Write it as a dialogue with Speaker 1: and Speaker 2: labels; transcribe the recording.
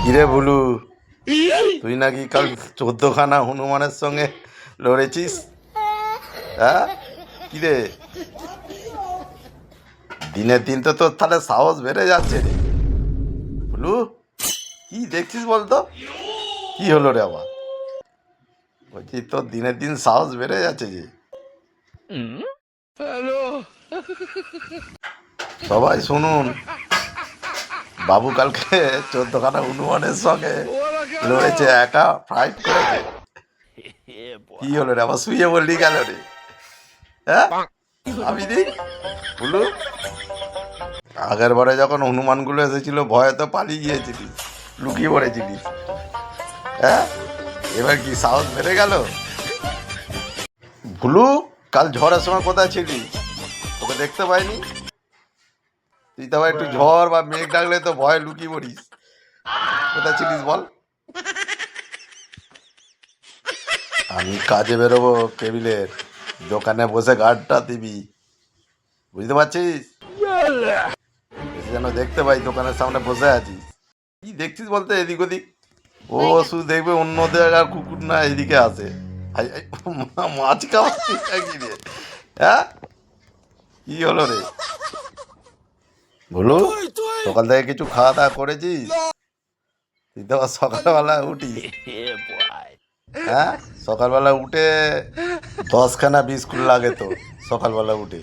Speaker 1: কিরে ভুলু, তুই নাকি কাল 14খানা হনুমানের সঙ্গে লড়েছিস? হ্যাঁ, কিরে, দিনের দিন তো তোর তাহলে সাহস বেড়ে যাচ্ছে রে ভুলু। কি দেখছিস বলতো? কি হলো রে আবার? বলছি তোর দিনের দিন সাহস বেড়ে যাচ্ছে যে। সবাই শুনুন, বাবু কালকে 14খানা হনুমানের সঙ্গে লড়েছে, একা ফাইট করেছে। কি হলো রে আবার শুয়ে বললি গেল রে? হ্যাঁ, আমি দিই বলু, আগের বারে যখন হনুমানগুলো এসেছিল ভয়ে তো পালিয়ে গিয়েছিলিস, লুকিয়ে পড়েছিলিস। হ্যাঁ, এবার কি সাহস বেড়ে গেল? ভুলু, কাল ঝড়ের সময় কোথায় ছিলি? তোকে দেখতে পাইনি। তুই তো আবার একটু ঝড় বা মেঘ ডাকলে তো ভয়ে লুকিয়ে পড়িস। কোথায় ছিলিস বল? আমি কাজে বেরোবো, কেবিলের দোকানে বসে গার্ডটা দিবি, বুঝতে পারছিস? এসে যেন দেখতে পাই দোকানের সামনে বসে আছিস। কি দেখছিস বলতে এদিক ওদিক? ও শুধু দেখবে অন্য জায়গার কুকুর না এদিকে আসে। আই, আই, মাছ খাওয়াচ্ছিস নাকি রে? হ্যাঁ, কি হলো রে? বলো, সকাল থেকে কিছু খাওয়া দাওয়া করেছিস? তুই তো আবার সকালবেলা উঠিস। হ্যাঁ, সকালবেলা উঠে 10খানা বিস্কুট লাগে তো, সকালবেলা উঠে।